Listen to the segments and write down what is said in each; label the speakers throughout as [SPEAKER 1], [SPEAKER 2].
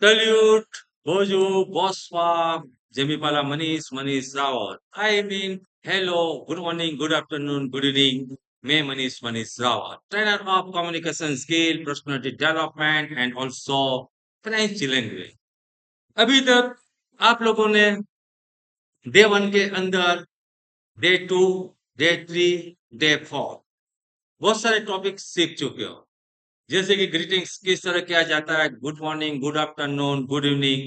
[SPEAKER 1] Salute, Boju, Boswa, Jemipala Manish, Manish Rawat. I mean, hello, good morning, good afternoon, good evening. मैं Manish Manish Rawat trainer of communication skill personality development and also French language. अभी तक आप लोगों ने day one के अंदर day two, day three, day four बहुत सारे टॉपिक सीख चुके हो। जैसे कि ग्रीटिंग्स किस तरह किया जाता है, good morning, good afternoon, good evening,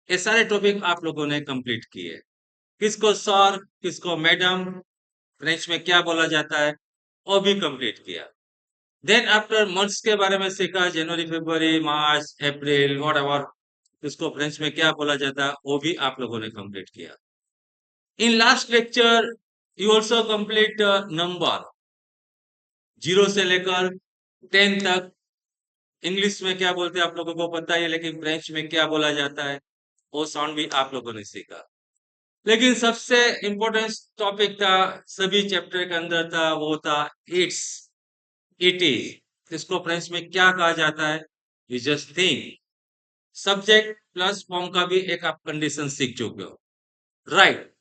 [SPEAKER 1] ये सारे टॉपिक आप लोगों ने कंप्लीट किए। किसको सर, किसको मैडम, फ्रेंच में क्या बोला जाता है, वो भी कंप्लीट किया। देन आफ्टर मंथ्स के बारे में सीखा, जनवरी, फरवरी, मार्च, अप्रैल, वॉट एवर, उसको फ्रेंच में क्या बोला जाता है, वो भी आप लोगों ने कंप्लीट किया। In last lecture you also complete number zero से लेकर 10 तक। इंग्लिश में क्या बोलते हैं आप लोगों को पता ही है, लेकिन फ्रेंच में क्या बोला जाता है, वो साउंड भी आप लोगों ने सीखा। लेकिन सबसे इम्पोर्टेंट टॉपिक था, सभी चैप्टर के अंदर था, वो था इट्स, इट इज। इसको फ्रेंच में क्या कहा जाता है, you just think. Subject plus form का भी एक आप कंडीशन सीख चुके हो, राइट।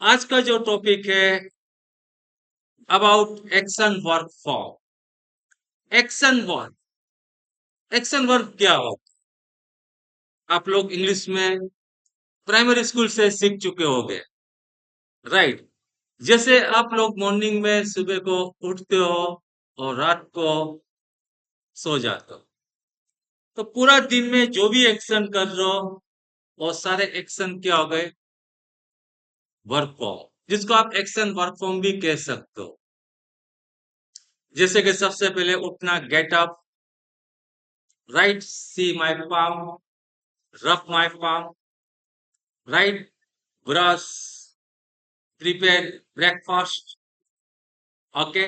[SPEAKER 1] आज का जो टॉपिक है about action work form. Action work क्या हो, आप लोग इंग्लिश में प्राइमरी स्कूल से सीख चुके होंगे, राइट। जैसे आप लोग मॉर्निंग में सुबह को उठते हो और रात को सो जाते हो, तो पूरा दिन में जो भी एक्शन कर रहे हो वो सारे एक्शन क्या हो गए, वर्क फॉर्म, जिसको आप एक्शन वर्क फॉर्म भी कह सकते हो। जैसे कि सबसे पहले उठना, get up, right, see my palm, रब my palm, right, brush, prepare breakfast, okay.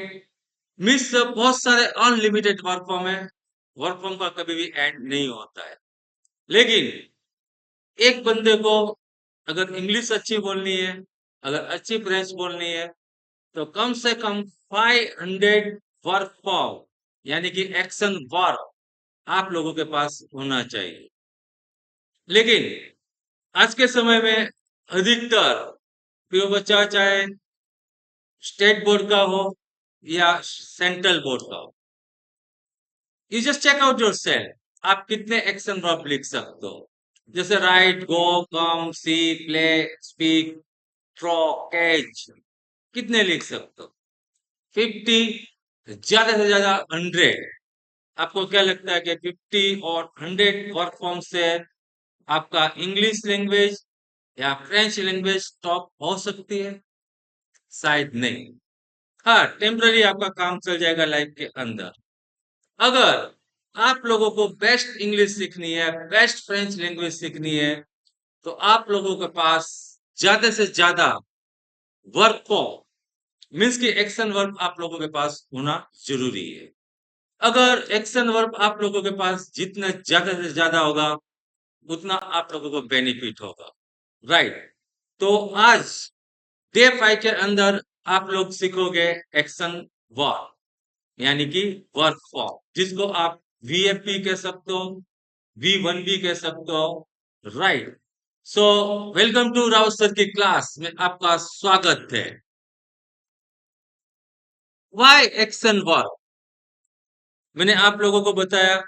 [SPEAKER 1] Means बहुत सारे अनलिमिटेड वर्क फॉर्म है, वर्क फॉर्म का कभी भी एंड नहीं होता है। लेकिन एक बंदे को अगर इंग्लिश अच्छी बोलनी है, अगर अच्छी फ्रेंच बोलनी है, तो कम से कम 500 वर्क फॉर्म, यानी कि एक्शन वर्ब आप लोगों के पास होना चाहिए। लेकिन आज के समय में अधिकतर कोई बच्चा चाहे स्टेट बोर्ड का हो या सेंट्रल बोर्ड का हो, you just check out your self, आप कितने एक्शन वर्ब लिख सकते हो। जैसे write, go, come, see, play, speak, throw, catch, कितने लिख सकते हो, 50, ज्यादा से ज्यादा 100। आपको क्या लगता है कि 50 और 100 वर्क फॉर्म से आपका इंग्लिश लैंग्वेज या फ्रेंच लैंग्वेज टॉप हो सकती है? शायद नहीं। हाँ, टेम्पररी आपका काम चल जाएगा लाइफ के अंदर। अगर आप लोगों को बेस्ट इंग्लिश सीखनी है, बेस्ट फ्रेंच लैंग्वेज सीखनी है, तो आप लोगों के पास ज्यादा से ज्यादा वर्क फॉर्म, मीन्स की एक्शन वर्ब आप लोगों के पास होना जरूरी है। अगर एक्शन वर्ब आप लोगों के पास जितना ज्यादा से ज्यादा होगा, उतना आप लोगों को बेनिफिट होगा, राइट। तो आज डे 5 के अंदर आप लोग सीखोगे एक्शन वर्ब, यानी कि वर्क फॉर्म, जिसको आप वीएफपी कह सकते हो, V1 भी कह सकते हो, right. So welcome to Raut sir की क्लास में आपका स्वागत है। वाई एक्शन वर्ब, मैंने आप लोगों को बताया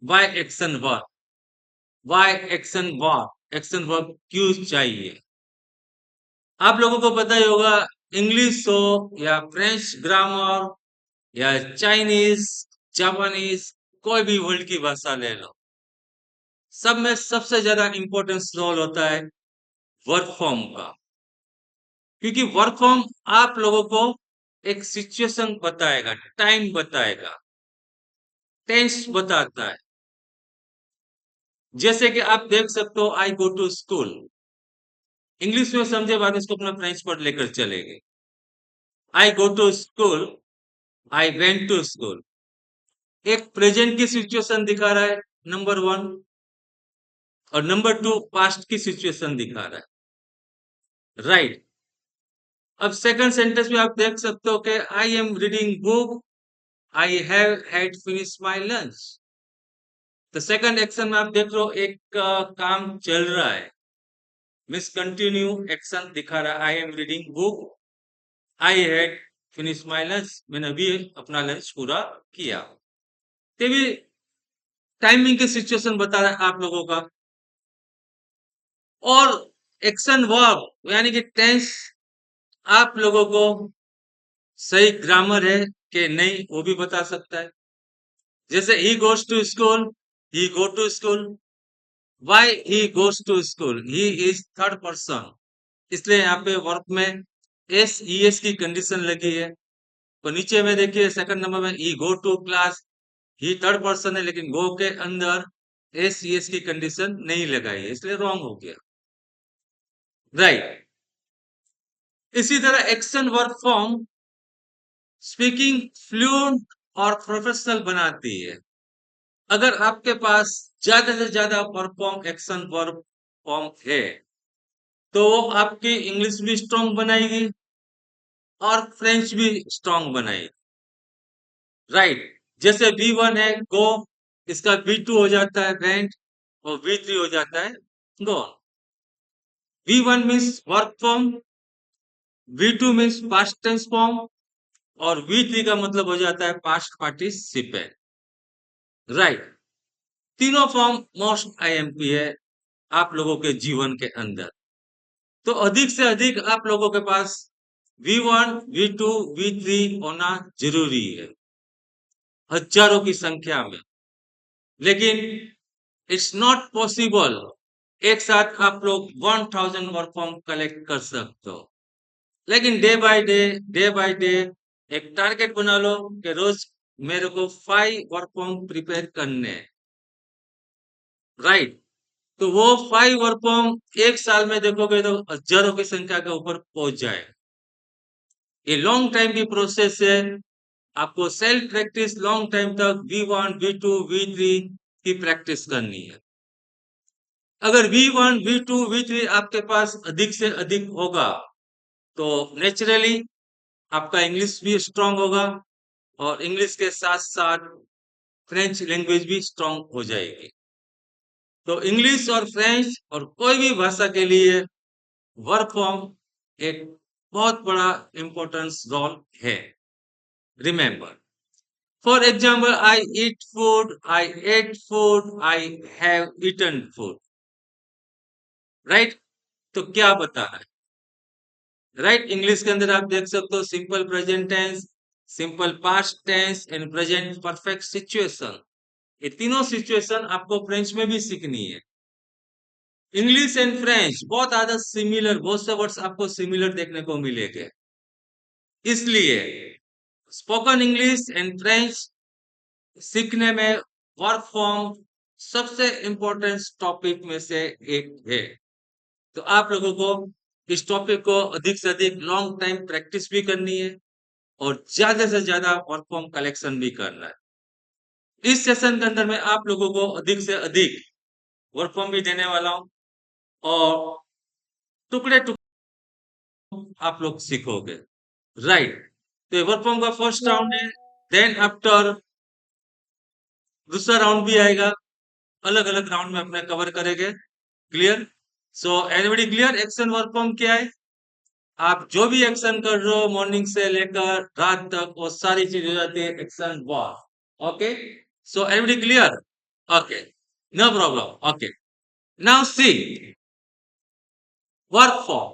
[SPEAKER 1] why action verb, why action verb, action verb क्यों चाहिए। आप लोगों को पता ही होगा, इंग्लिश हो या फ्रेंच ग्रामर या चाइनीज, जापानीज, कोई भी वर्ल्ड की भाषा ले लो, सब में सबसे ज्यादा इंपॉर्टेंस रोल होता है वर्क फॉर्म का। क्योंकि वर्क फॉर्म आप लोगों को एक सिचुएशन बताएगा, टाइम बताएगा, टेंस बताता है। जैसे कि आप देख सकते हो, I go to school, English में समझे बाद इसको अपना फ्रेंच पर लेकर चलेंगे। I go to school, I went to school, एक प्रेजेंट की सिचुएशन दिखा रहा है, नंबर वन, और नंबर टू पास्ट की सिचुएशन दिखा रहा है, राइट। अब सेकंड सेंटेंस में आप देख सकते हो कि I am reading book, I have had finish my lunch. तो सेकंड एक्शन में आप देख रहे हो एक काम चल रहा है, मिस कंटिन्यू एक्शन दिखा रहा है। I am reading book, I had finish my lunch, मैंने अभी अपना लंच पूरा किया। ये भी टाइमिंग के सिचुएशन बता रहा है आप लोगों का। और एक्शन वर्ब यानी कि टेंस आप लोगों को सही ग्रामर है कि नहीं वो भी बता सकता है। जैसे he goes to school, he go to school. Why he goes to school, he is third person, इसलिए यहाँ पे वर्ब में एस ई एस की कंडीशन लगी है। तो नीचे में देखिए सेकंड नंबर में he go to class, he third person है लेकिन गो के अंदर एस ई एस की कंडीशन नहीं लगाई है, इसलिए रॉन्ग हो गया। राइट। इसी तरह action verb form speaking fluent और प्रोफेशनल बनाती है। अगर आपके पास ज्यादा से ज्यादा verb form action verb form है तो वो आपकी इंग्लिश भी स्ट्रांग बनाएगी और फ्रेंच भी स्ट्रांग बनाएगी। राइट। जैसे V1 है गो, इसका V2 हो जाता है वेंट और V3 हो जाता है gone. V1 means work form, V2 means past tense form और V3 का मतलब हो जाता है पास्ट पार्टिसिपेंट। राइट। तीनों फॉर्म मोस्ट आईएमपी है आप लोगों के जीवन के अंदर। तो अधिक से अधिक आप लोगों के पास V1, V2, V3 होना जरूरी है, हजारों की संख्या में। लेकिन इट्स नॉट पॉसिबल एक साथ आप लोग 1000 वर्क फॉर्म कलेक्ट कर सकते हो। लेकिन डे बाय डे एक टारगेट बना लो कि रोज मेरे को 5 वर्क फॉर्म प्रिपेयर करने हैं। राइट। तो वो 5 वर्क फॉर्म एक साल में देखोगे तो हजारों की संख्या के ऊपर पहुंच जाए। ये लॉन्ग टाइम की प्रोसेस है, आपको सेल्फ प्रैक्टिस लॉन्ग टाइम तक V1, V2, V3 की प्रैक्टिस करनी है। अगर V1, V2, V3 आपके पास अधिक से अधिक होगा तो नेचुरली आपका इंग्लिश भी स्ट्रांग होगा और इंग्लिश के साथ साथ फ्रेंच लैंग्वेज भी स्ट्रांग हो जाएगी। तो इंग्लिश और फ्रेंच और कोई भी भाषा के लिए वर्क फॉर्म एक बहुत बड़ा इंपॉर्टेंस रोल है। Remember, for example I eat food, I ate food, I have eaten food. Right. तो क्या बताना है? राइट। इंग्लिश के अंदर आप देख सकते हो simple present tense, simple past tense and present perfect situation. ये तीनों सिचुएशन आपको फ्रेंच में भी सीखनी है। इंग्लिश एंड फ्रेंच बहुत ज्यादा सिमिलर, बहुत से वर्ड्स आपको सिमिलर देखने को मिलेंगे। इसलिए स्पोकन इंग्लिश एंड फ्रेंच सीखने में वर्क फॉर्म सबसे इंपॉर्टेंट टॉपिक में से एक है। तो आप लोगों को इस टॉपिक को अधिक से अधिक लॉन्ग टाइम प्रैक्टिस भी करनी है और ज्यादा से ज्यादा वर्क फॉर्म कलेक्शन भी करना है। इस सेशन के अंदर मैं आप लोगों को अधिक से अधिक वर्क फॉर्म भी देने वाला हूं और टुकड़े टुकड़े आप लोग सीखोगे। राइट। तो वर्क फॉर्म का फर्स्ट राउंड है, देन आफ्टर दूसरा राउंड भी आएगा, अलग अलग राउंड में अपने कवर करेंगे। क्लियर? सो everybody clear? Action work form क्या है? आप जो भी एक्शन कर रहे हो मॉर्निंग से लेकर रात तक वो सारी चीज हो जाती है action work. Okay. So everybody clear? Okay, no problem. Okay, now see work form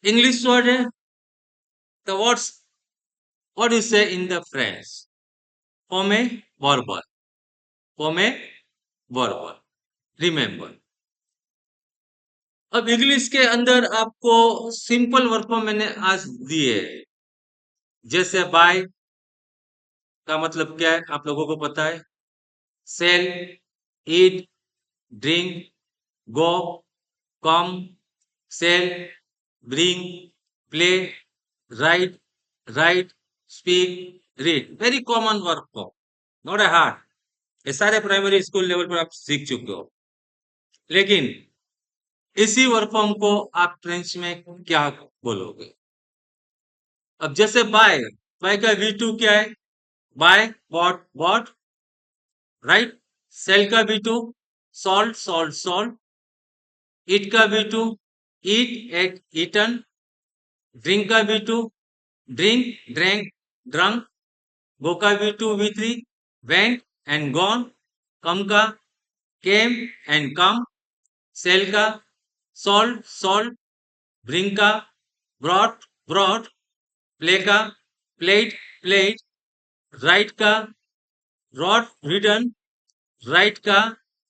[SPEAKER 1] English word है। The words what you say in the French form a verbal, form a verbal. Remember, अब English के अंदर आपको simple work form मैंने आज दिए हैं। जैसे बाय का मतलब क्या है आप लोगों को पता है। Sell, eat, drink, go, come, sell, bring, play, write, write, speak, read. Very common work form, not a hard. ये सारे प्राइमरी स्कूल लेवल पर आप सीख चुके हो। लेकिन इसी वर्क फॉर्म को आप फ्रेंच में क्या बोलोगे? अब जैसे बाय, बाय का V2 क्या है? Buy, bought, bought, right. Sell का V two sold sold sold, eat का V two eat ate eaten, drink का V two drink drank drunk, go का V two V three went and gone, come का came and come, sell का sold sold, bring का brought brought, play का played played, write का wrote written write का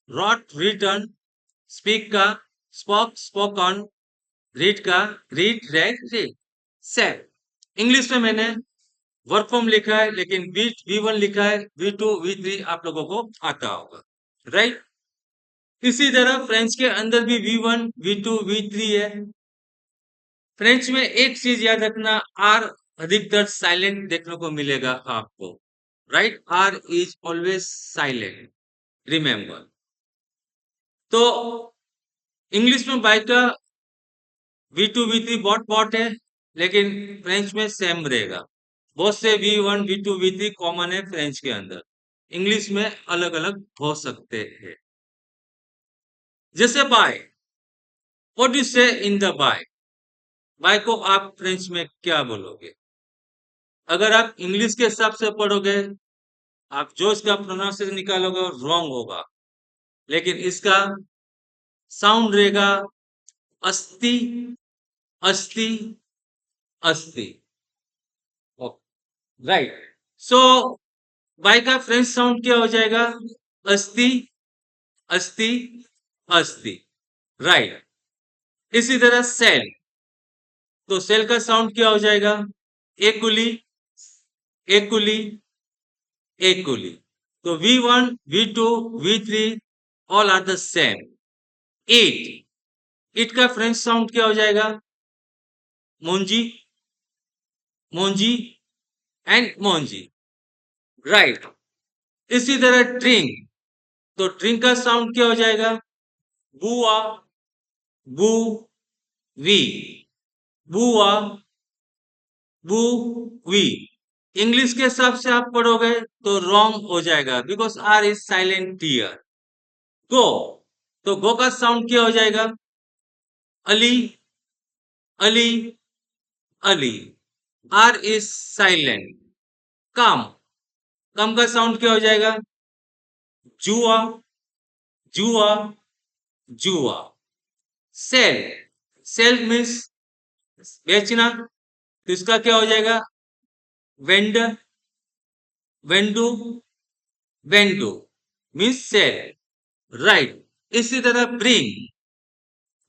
[SPEAKER 1] wrote written, speak का spoke spoken, read का read red read, set. English में मैंने वर्क फ्रॉम लिखा है, लेकिन वी वन लिखा है, वी टू वी थ्री आप लोगों को आता होगा, राइट। इसी तरह फ्रेंच के अंदर भी V one V two V three है। फ्रेंच में एक चीज याद रखना, आर अधिकतर साइलेंट देखने को मिलेगा आपको, right. R is always silent, remember. तो इंग्लिश में बाय का V two V three bought bought है, लेकिन फ्रेंच में सेम रहेगा। बहुत से V one V two V three common है फ्रेंच के अंदर, इंग्लिश में अलग अलग हो सकते हैं। जैसे bye, what do you say in the by? Bye को आप फ्रेंच में क्या बोलोगे? अगर आप इंग्लिश के हिसाब से पढ़ोगे, आप जो इसका प्रोनाउंसिएशन निकालोगे रॉन्ग होगा, लेकिन इसका साउंड रहेगा अस्ति अस्ति अस्ति, राइट। सो बाय का फ्रेंच साउंड क्या हो जाएगा? अस्ति अस्ति अस्ति, राइट। इसी तरह सेल, तो सेल का साउंड क्या हो जाएगा? एकुली एकुली एकुली। तो V one V two V three all are the same. Eat, eat का फ्रेंच साउंड क्या हो जाएगा? मोंजी मोंजी एंड मोंजी, राइट। इसी तरह ड्रिंक, तो ड्रिंक का साउंड क्या हो जाएगा? बुआ बू वी, बुआ बू वी। इंग्लिश के हिसाब से आप पढ़ोगे तो रॉन्ग हो जाएगा, because R is silent here. Go, तो गो का साउंड क्या हो जाएगा? अली अली अली, R is silent. Come, come का साउंड क्या हो जाएगा? जुआ जुआ जुआ। सेल, सेल मीन्स बेचना, तो इसका क्या हो जाएगा? वेंडर वेंडू वेंडू मीन्स सेल, राइट। इसी तरह ब्रिंग,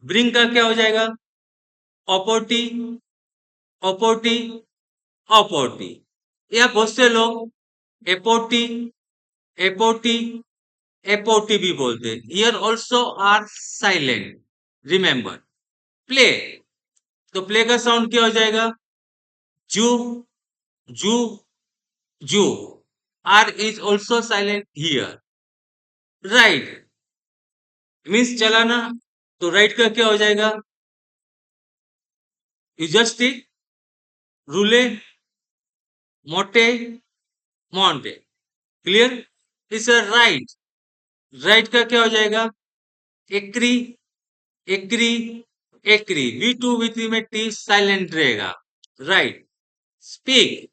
[SPEAKER 1] ब्रिंग का क्या हो जाएगा? ऑपोटी ऑपोटी ऑपोटी, या बहुत से लोग एपोटी एपोटी एपोटी भी बोलते हैं। Here also R silent, remember. Play, तो प्ले का साउंड क्या हो जाएगा? जू जू जू, R is also silent here, right. Means चलाना, तो राइट का क्या हो जाएगा? यू जस्ट रूले मोटे मॉन्टे, क्लियर। इस राइट, राइट का क्या हो जाएगा? एक्री एक्री एक्री, वी टू वी थ्री में टी साइलेंट रहेगा, राइट। स्पीक,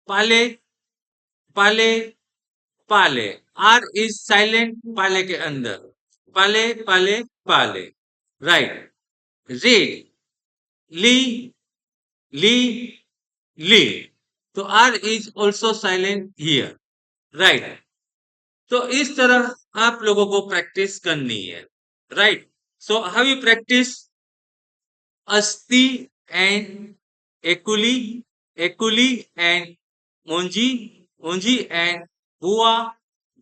[SPEAKER 1] पाले पाले पाले, आर इज साइलेंट पाले के अंदर, पाले पाले पाले, राइट। रीड, ली ली ली, तो R is also silent here, right. तो इस तरह आप लोगों को प्रैक्टिस करनी है, right. So how you practice? अस्ति एंड एकुली एकुली एंड मोंजी मोंजी एंड बुआ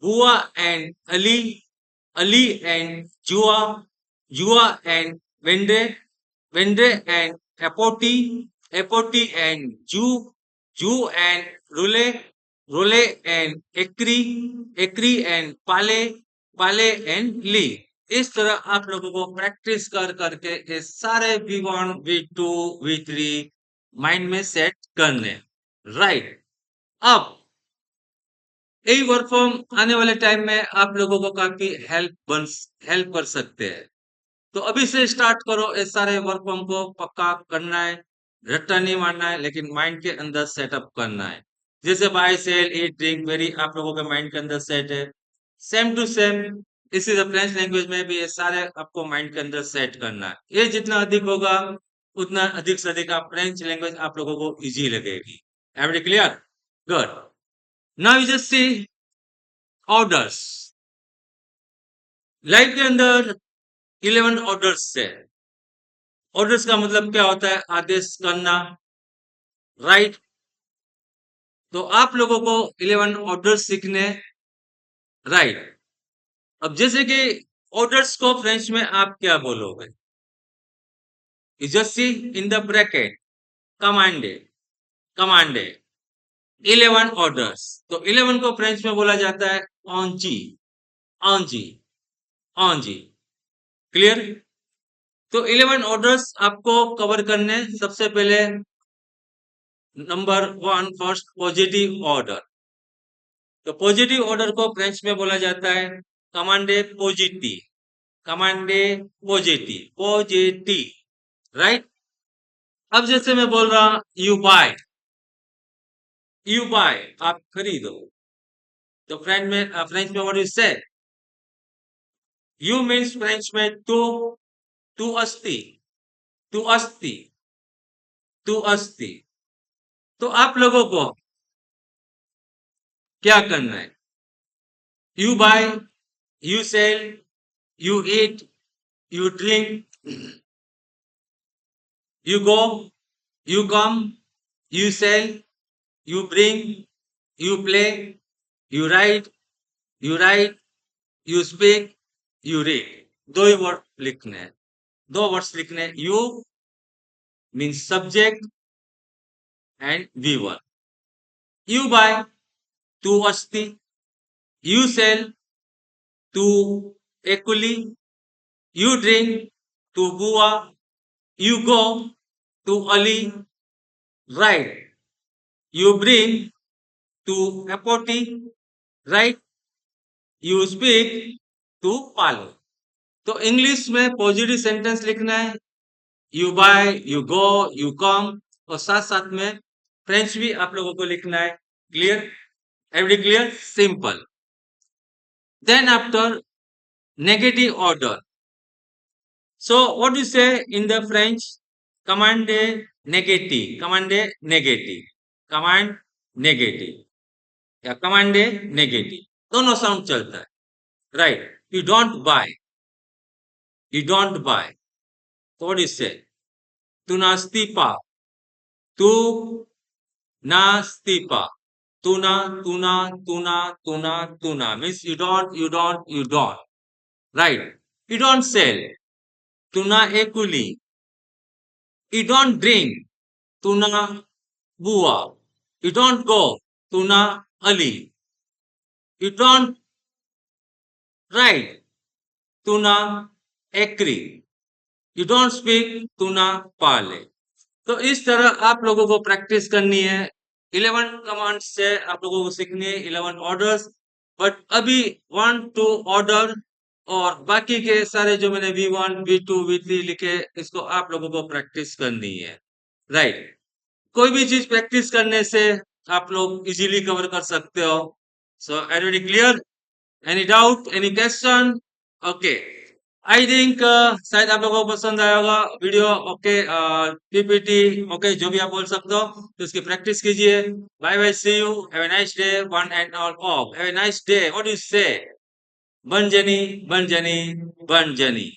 [SPEAKER 1] बुआ एंड अली अली एंड जुआ जुआ एंड वेंडे वेंडे एंड एपोटी एपोटी एंड जू एंड रुले रोले एंड एक्री एंड पाले पाले एंड ली। इस तरह आप लोगों को प्रैक्टिस कर करके ये सारे V1 V2 V3 माइंड में सेट करने, राइट। अब यही वर्क फ्रॉम आने वाले टाइम में आप लोगों को काफी हेल्प कर सकते हैं। तो अभी से स्टार्ट करो, ये सारे वर्क फ्रॉम को पक्का करना है, रट्टा नहीं मारना है, लेकिन माइंड के अंदर सेटअप करना है। जैसे buy sell eat drink very आप लोगों के माइंड के अंदर सेट है, सेम टू सेम इसी फ्रेंच लैंग्वेज में भी ये सारे आपको माइंड के अंदर सेट करना है। ये जितना अधिक होगा उतना अधिक से अधिक आप फ्रेंच लैंग्वेज आप लोगों को इजी लगेगी। Every clear? Good. Now you just C orders. Life के अंदर 11 ऑर्डर्स है। ऑर्डर्स का मतलब क्या होता है? आदेश करना, राइट। तो आप लोगों को 11 ऑर्डर्स सीखने, राइट। अब जैसे कि ऑर्डर्स को फ्रेंच में आप क्या बोलोगे? You just see in the bracket, कमांडे, कमांडे 11 ऑर्डर्स। तो 11 को फ्रेंच में बोला जाता है ऑनजी, ऑनजी, ऑनजी। क्लियर? तो 11 ऑर्डर्स आपको कवर करने, सबसे पहले नंबर 1 फर्स्ट पॉजिटिव ऑर्डर। तो पॉजिटिव ऑर्डर को फ्रेंच में बोला जाता है कमांडे पॉजिटी, कमांडे पॉजिटी, पॉजिटी, राइट। अब जैसे मैं बोल रहा यू बाय, यू बाय आप खरीदो। तो फ्रेंच में what you say? You means French में टू, टू अस्ति, टू अस्ति, टू अस्ति। तो आप लोगों को क्या करना है? You buy, you sell, you eat, you drink, you go, you come, you sell, you bring, you play, you write, you speak, you read। दो ही वर्ड लिखने हैं, दो वर्ड्स लिखने हैं। You means subject and verb. You buy तू अस्ति, you cell तू एकुली, you drink तू बुआ, you go to Ali, right? You bring to Apoti, right? You speak to Palo। तो इंग्लिश में पॉजिटिव सेंटेंस लिखना है, you buy, you go, you come, और साथ साथ में फ्रेंच भी आप लोगों को लिखना है। Clear? Every clear? Simple. Then after negative order, so what do you say in the French? Commande negative, commande negative, command negative या commande negative, दोनों साउंड चलता है, right. You don't buy, you don't buy. तो what do you say? तू नास्ती पा, तू नास्ती पा, तूना, तूना, तूना, तूना, तूना means you don't, you don't, you don't, right? You don't sell, tuna ekuli, you don't drink, tuna bua, you don't go, tuna ali, you don't write, tuna ekri, you don't speak, tuna pale। तो इस तरह आप लोगों को practice करनी है। 11 commands से आप लोगों को सीखनी है, 11 ऑर्डर्स। बट अभी 1 2 ऑर्डर और बाकी के सारे जो मैंने V1 V2 V3 लिखे, इसको आप लोगों को प्रैक्टिस करनी है, राइट। कोई भी चीज प्रैक्टिस करने से आप लोग इजीली कवर कर सकते हो। सो everybody clear? Any doubt, any question? Okay, I think शायद आप लोगों को पसंद आया होगा वीडियो। ओके, पीपीटी, ओके, जो भी आप बोल सकते हो, तो उसकी प्रैक्टिस कीजिए। Bye bye, see you, have a nice day, one and all of, have a nice day. What you say? बंजनी, बंजनी, बंजनी।